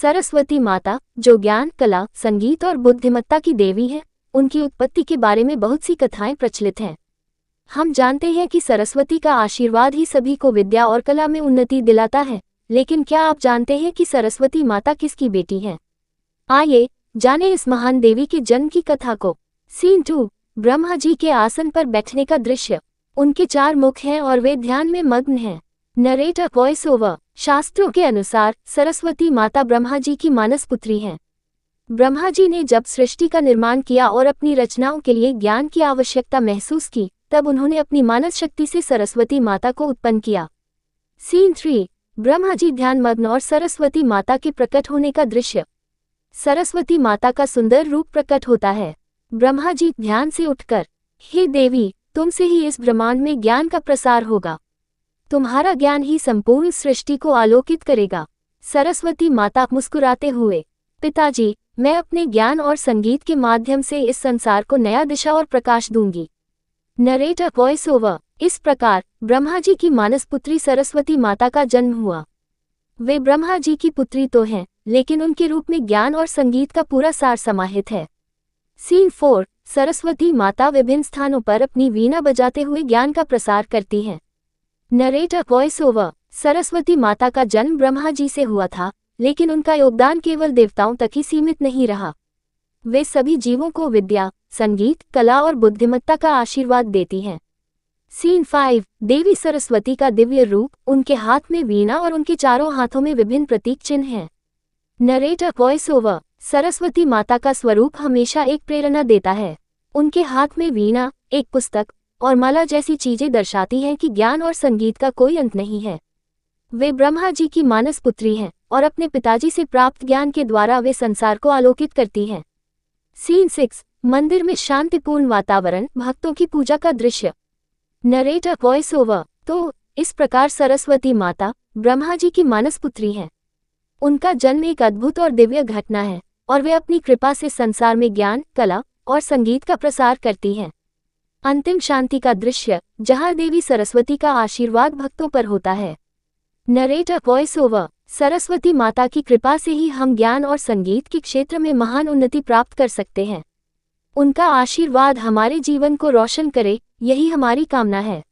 सरस्वती माता, जो ज्ञान, कला, संगीत और बुद्धिमत्ता की देवी है, उनकी उत्पत्ति के बारे में बहुत सी कथाएं प्रचलित हैं। हम जानते हैं कि सरस्वती का आशीर्वाद ही सभी को विद्या और कला में उन्नति दिलाता है, लेकिन क्या आप जानते हैं कि सरस्वती माता किसकी बेटी हैं? आइए जानें इस महान देवी के जन्म की कथा को। सीन 2, ब्रह्मा जी के आसन पर बैठने का दृश्य। उनके 4 मुख हैं और वे ध्यान में मग्न हैं। Narrator voice over. शास्त्रों के अनुसार सरस्वती माता ब्रह्मा जी की मानस पुत्री हैं। ब्रह्मा जी ने जब सृष्टि का निर्माण किया और अपनी रचनाओं के लिए ज्ञान की आवश्यकता महसूस की, तब उन्होंने अपनी मानस शक्ति से सरस्वती माता को उत्पन्न किया। सीन 3, ब्रह्मा जी ध्यानमग्न और सरस्वती माता के प्रकट होने का दृश्य। सरस्वती माता का सुंदर रूप प्रकट होता है। ब्रह्मा जी ध्यान से उठकर, हे देवी, तुमसे ही इस ब्रह्मांड में ज्ञान का प्रसार होगा। तुम्हारा ज्ञान ही संपूर्ण सृष्टि को आलोकित करेगा। सरस्वती माता मुस्कुराते हुए, पिताजी, मैं अपने ज्ञान और संगीत के माध्यम से इस संसार को नया दिशा और प्रकाश दूंगी। Narrator voice over. इस प्रकार ब्रह्मा जी की मानस पुत्री सरस्वती माता का जन्म हुआ। वे ब्रह्मा जी की पुत्री तो हैं, लेकिन उनके रूप में ज्ञान और संगीत का पूरा सार समाहित है। सीन 4, सरस्वती माता विभिन्न स्थानों पर अपनी वीणा बजाते हुए ज्ञान का प्रसार करती हैं। Narrator voice over. सरस्वती माता का जन्म ब्रह्मा जी से हुआ था, लेकिन उनका योगदान केवल देवताओं तक ही सीमित नहीं रहा। वे सभी जीवों को विद्या, संगीत, कला और बुद्धिमत्ता का आशीर्वाद देती हैं। सीन 5, देवी सरस्वती का दिव्य रूप। उनके हाथ में वीणा और उनके चारों हाथों में विभिन्न प्रतीक चिन्ह हैं। Narrator voice over. सरस्वती माता का स्वरूप हमेशा एक प्रेरणा देता है। उनके हाथ में वीणा, एक पुस्तक और माला जैसी चीजें दर्शाती हैं कि ज्ञान और संगीत का कोई अंत नहीं है। वे ब्रह्मा जी की मानस पुत्री हैं और अपने पिताजी से प्राप्त ज्ञान के द्वारा वे संसार को आलोकित करती हैं। सीन 6, मंदिर में शांतिपूर्ण वातावरण, भक्तों की पूजा का दृश्य। Narrator voice over. तो इस प्रकार सरस्वती माता ब्रह्मा जी की मानस पुत्री हैं। उनका जन्म एक अद्भुत और दिव्य घटना है और वे अपनी कृपा से संसार में ज्ञान, कला और संगीत का प्रसार करती हैं। अंतिम शांति का दृश्य, जहां देवी सरस्वती का आशीर्वाद भक्तों पर होता है। Narrator voice over. सरस्वती माता की कृपा से ही हम ज्ञान और संगीत के क्षेत्र में महान उन्नति प्राप्त कर सकते हैं। उनका आशीर्वाद हमारे जीवन को रोशन करे, यही हमारी कामना है।